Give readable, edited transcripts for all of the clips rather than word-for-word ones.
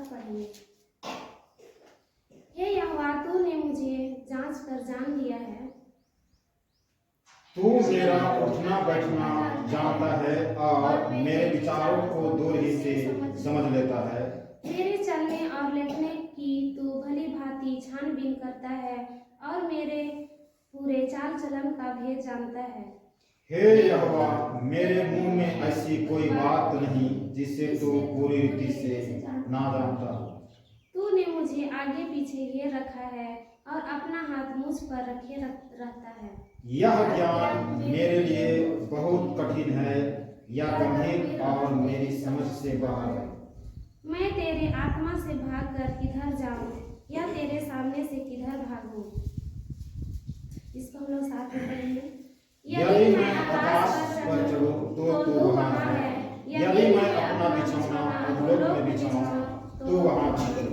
सब पढ़ेंगे। हे यहोवा, तूने मुझे जांच कर जान लिया है। तू मेरा उठना बैठना जानता है और मेरे विचारों को दूर ही से समझ लेता है। मेरे चलने और लेटने की तू भली भांति छानबीन करता है और मेरे पूरे चाल चलन का भेद जानता है। हे यहोवा, मेरे मुंह में ऐसी कोई बात नहीं जिसे तू पूरी रीति से ना जानता। तूने मुझे आगे पीछे घेर रखा है और अपना हाथ मुझ पर रखे रहता है। यह ज्ञान मेरे लिए बहुत कठिन है, यह गंभीर और मेरी समझ से बाहर है। मैं तेरे आत्मा से भागकर किधर जाऊं या तेरे सामने से किधर भागूं। इसको हम लोग साथ में पढ़ेंगे। यदि मैं आकाश पर चलूं तो तू वहां है, यदि मैं अपना बिछौना अधोलोक में बिछाऊं तो वहां है।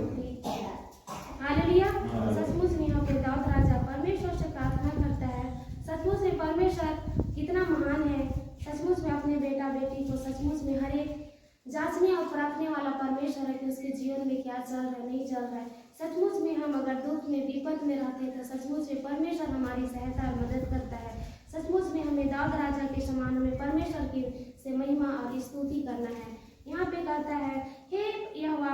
हालेलुया। सचमुच में यहाँ पे दाऊद राजा परमेश्वर से प्रार्थना करता है। सचमुच में परमेश्वर कितना महान है। सचमुच में अपने बेटा बेटी को सचमुच में हर एक जांचने और परखने वाला परमेश्वर है कि उसके जीवन में क्या चल रहा है नहीं चल रहा है। सचमुच में हम अगर दुख में विपद में रहते हैं तो सचमुच में परमेश्वर हमारी सहायता और मदद करता है। सचमुच में हमें दाऊद राजा के समान में परमेश्वर की से महिमा और स्तुति करना है। यहाँ पे कहता है, हे यहोवा,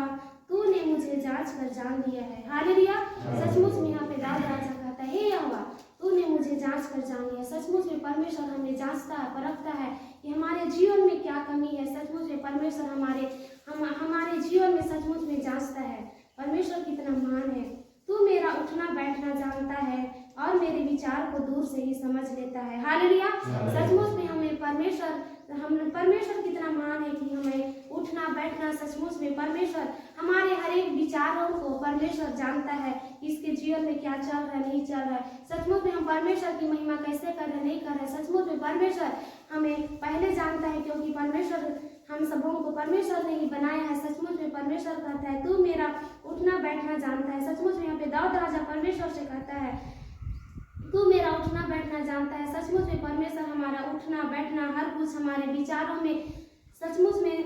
तूने मुझे जांच कर जान लिया है। हालेलुया। सचमुच में यहाँ पे दाऊद राजा कहता है, हे यहोवा, तूने मुझे जांच कर जान लिया। सचमुच में परमेश्वर हमें जांचता है, परखता है कि हमारे जीवन में क्या कमी है। सचमुच में परमेश्वर हमारे जीवन में सचमुच में जांचता है। परमेश्वर कितना महान है। तू मेरा उठना बैठना जानता है और मेरे विचार को दूर से ही समझ लेता है। हालेलुया। सचमुच में हमें परमेश्वर कितना महान है कि हमें उठना बैठना सचमुच में परमेश्वर हमारे हर एक विचारों को परमेश्वर जानता है कि इसके जीवन में क्या चल रहा है नहीं चल रहा है। सचमुच में हम परमेश्वर की महिमा कैसे कर रहे नहीं कर रहे। सचमुच में परमेश्वर हमें पहले जानता है क्योंकि परमेश्वर हम सबों को परमेश्वर ने ही बनाया है। सचमुच में परमेश्वर कहता है, तू मेरा उठना बैठना जानता है। सचमुच में यहाँ पे दाऊद राजा परमेश्वर से कहता है, तू मेरा उठना बैठना जानता है। सचमुच में परमेश्वर हमारा उठना बैठना हर कुछ हमारे विचारों में सचमुच में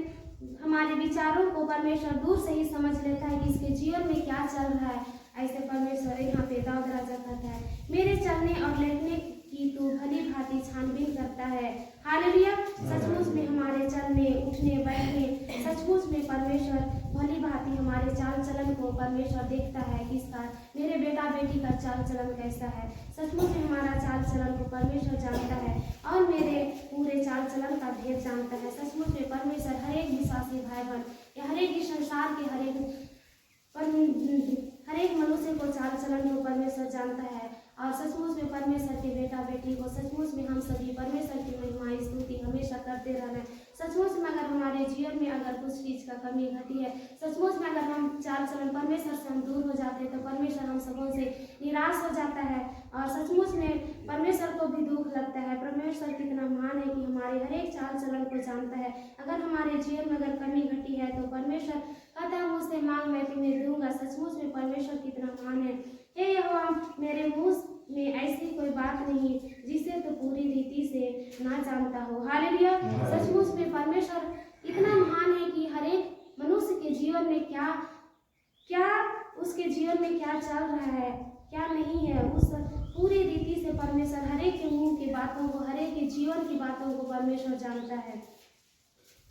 हमारे विचारों को परमेश्वर दूर से ही समझ लेता है कि इसके जीवन में क्या चल रहा है। ऐसे परमेश्वर यहाँ पे दाऊद राजा कहता है, मेरे चलने और लेटने की तू भली भांति छानबीन करता है। हालेलुया। सचमुच में हमारे चलने उठने बैठने सचमुच में परमेश्वर भली भांति हमारे चाल चलन को परमेश्वर देखता है कि इसका मेरे बेटा बेटी का चाल चलन कैसा है। सचमुच में हमारा चाल चलन को परमेश्वर जानता है और मेरे पूरे चाल चलन का भेद जानता है। सचमुच में परमेश्वर हर एक विश्वासी भाई बहन या हर एक संसार के हर एक मनुष्य को चाल चलन को परमेश्वर जानता है। और सचमुच में परमेश्वर के बेटा बेटी को सचमुच में हम सभी परमेश्वर की महिमा स्तुति हमेशा करते रहना है। सचमुच में अगर हमारे जीवन में अगर कुछ चीज का कमी घटी है, सचमुच में अगर हम चाल चलन परमेश्वर से हम दूर हो जाते हैं तो परमेश्वर हम सबों से निराश हो जाता है और सचमुच में परमेश्वर को भी दुख लगता है। परमेश्वर कितना महान है कि हमारे हर एक चाल चलन को जानता है। अगर हमारे जीवन में अगर कमी घटी है तो परमेश्वर कहता है, मुझसे मांग मैं तुम्हें दूंगा। सचमुच में परमेश्वर कितना महान है। हे यहोवा, मेरे मुंह में ऐसी कोई बात नहीं जिसे तो पूरी रीति से ना जानता हो। हालेलुया। सचमुच में परमेश्वर इतना महान है कि हर एक मनुष्य के जीवन में क्या उसके जीवन में क्या चल रहा है क्या नहीं है, उस पूरी रीति से परमेश्वर हर एक के मुंह की बातों को हर एक के जीवन की बातों को परमेश्वर जानता है।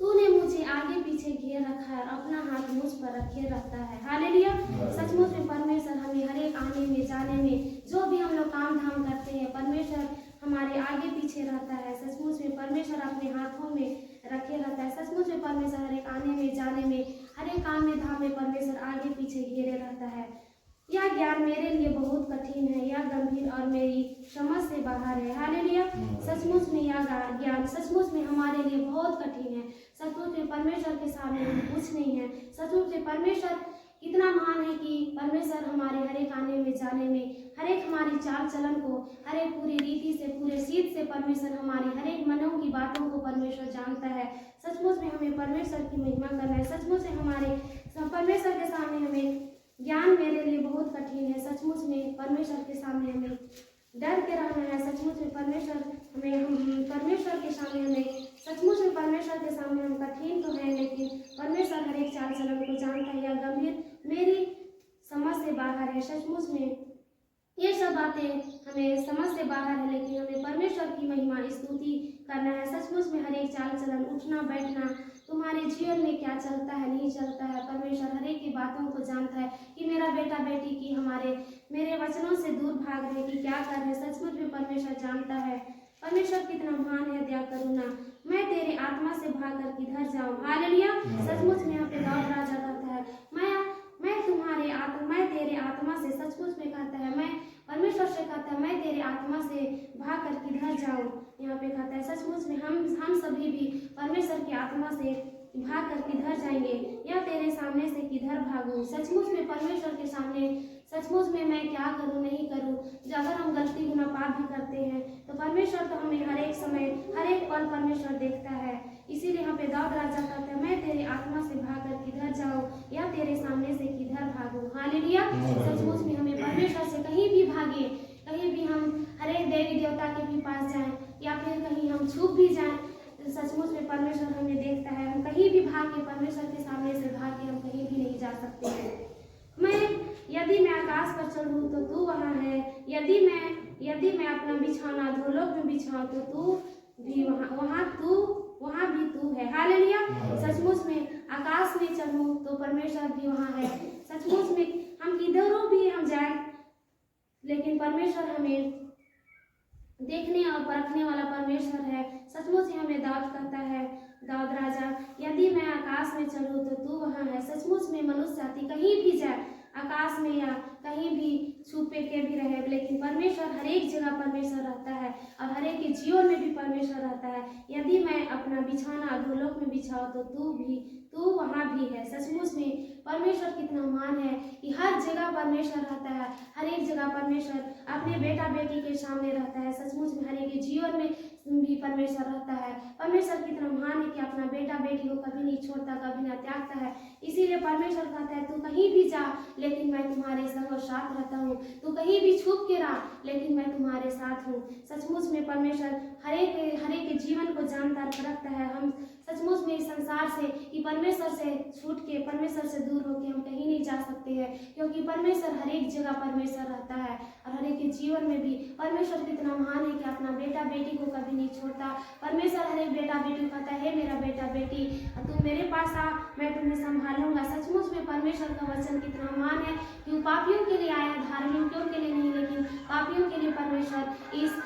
तूने मुझे आगे पीछे घेर रखा है, अपना हाथ मुझ पर रखे रहता है। हालेलुया। सचमुच में परमेश्वर हमें हर एक आने में जाने में जो भी हम लोग काम धाम करते हैं परमेश्वर हमारे आगे पीछे रहता है। सचमुच में परमेश्वर अपने हाथों में रखे रहता है। सचमुच में परमेश्वर हर एक आने में जाने में हर एक काम में धाम में परमेश्वर आगे पीछे घेरे रहता है। यह ज्ञान मेरे लिए बहुत कठिन है, यह गंभीर और मेरी समझ से बाहर है। हालेलुया। सचमुच में यह ज्ञान सचमुच में हमारे लिए बहुत कठिन है। सचमुच में परमेश्वर के सामने कुछ नहीं है। सचमुच में परमेश्वर इतना महान है कि परमेश्वर हमारे हर एक आने में जाने में हर एक हमारी चाल चलन को हर एक पूरी रीति से पूरे सीध से परमेश्वर हमारी हर एक मनों की बातों को परमेश्वर जानता है। सचमुच में हमें परमेश्वर की महिमा करना है। सचमुच में हमारे परमेश्वर के सामने हमें ज्ञान मेरे लिए बहुत कठिन है। सचमुच में परमेश्वर के सामने हमें डर के रहना है। सचमुच में परमेश्वर परमेश्वर के सामने हमें सचमुच में परमेश्वर के सामने हम कठिन तो है, लेकिन परमेश्वर हर एक चाल चलन को जानता है। यह गंभीर सचमुच में ये सब बातें हमें समझ से बाहर है, लेकिन हमें परमेश्वर की महिमा स्तुति करना है। सचमुच में हर एक चाल चलन, उठना बैठना, तुम्हारे जीवन में क्या चलता है नहीं चलता है, परमेश्वर हर एक की बातों को जानता है कि मेरा बेटा बेटी की मेरे वचनों से दूर भाग रहे कि क्या कर रहे। सचमुच में परमेश्वर जानता है। परमेश्वर कितना महान है, दया करुणा। मैं तेरे आत्मा से भाग कर किधर जाऊं। हालेलुया। सचमुच में यहाँ पे दाऊद राजा कहता है मैं तेरे आत्मा से, सचमुच में कहता है, मैं परमेश्वर से कहता है मैं तेरे आत्मा से भाग कर किधर जाऊं। यहाँ पे कहता है सचमुच में हम सभी भी परमेश्वर की आत्मा से भाग कर किधर जाएंगे, या तेरे सामने से किधर भागूं। सचमुच में परमेश्वर के सामने सचमुच में मैं क्या करूं नहीं करूं। अगर हम गलती गुनाह पाप भी करते हैं तो परमेश्वर तो हमें हर एक समय हर एक पल परमेश्वर देखता है। इसीलिए यहाँ पे दाऊद राजा कहता है मैं तेरे आत्मा से भाग कर किधर जाऊं, या तेरे सामने से किधर भागूं। हालेलुया। सचमुच में हमें परमेश्वर से कहीं भी भागे, कहीं भी हम हर एक देवी देवता के भी पास जाएं, या फिर कहीं हम छुप भी जाएं, सचमुच में परमेश्वर हमें देखता है। हम कहीं भी भाग के परमेश्वर के सामने से भाग के हम कहीं भी नहीं जा सकते हैं। यदि मैं आकाश पर चढ़ूं तो तू वहाँ है, यदि मैं अपना बिछौना धूलोक में बिछाऊं तो तू भी वहाँ भी तू है। हालेलुया। सचमुच में आकाश में चढ़ूं तो परमेश्वर भी वहाँ है। सचमुच में हम किधरों भी हम जाए, लेकिन परमेश्वर हमें देखने और परखने वाला परमेश्वर है। सचमुच ही हमें दाऊद कहता है, दाऊद राजा, यदि मैं आकाश में चलूं तो तू वहाँ है। सचमुच में मनुष्य जाति कहीं भी जाए, आकाश में या कहीं भी छुपे के भी रहे, लेकिन परमेश्वर हर एक जगह परमेश्वर रहता है, और हर एक के जीवन में भी परमेश्वर रहता है। यदि मैं अपना बिछौना अधोलोक में बिछाऊं तो तू वहाँ भी है। सचमुच में परमेश्वर कितना महान है कि हर जगह परमेश्वर रहता है, हर एक जगह परमेश्वर अपने बेटा बेटी के सामने रहता है। सचमुच में हर एक के जीवन में भी परमेश्वर रहता है। परमेश्वर कितना महान है कि अपना बेटा बेटी को कभी नहीं छोड़ता, कभी ना त्यागता है। इसीलिए परमेश्वर कहता है तू कहीं भी जा, लेकिन मैं तुम्हारे संग साथ रहता हूँ। तू कहीं भी छुप के रहा, लेकिन मैं तुम्हारे साथ हूँ। सचमुच में परमेश्वर हर एक के जीवन को जानता रखता है। हम सचमुच में इस संसार से कि परमेश्वर से छूट के, परमेश्वर से दूर होकर हम कहीं नहीं जा सकते हैं, क्योंकि परमेश्वर हर एक जगह परमेश्वर रहता है, और हर एक के जीवन में भी परमेश्वर कितना महान है कि अपना बेटा बेटी को कभी नहीं छोड़ता। परमेश्वर हर एक बेटा बेटी को कहता है मेरा बेटा बेटी तुम मेरे पास आ, मैं तुम्हें संभालूंगा। सचमुच में परमेश्वर का वचन कितना महान है कि वो पापियों के लिए आया, धार्मिकों के लिए नहीं, लेकिन पापियों के लिए परमेश्वर इस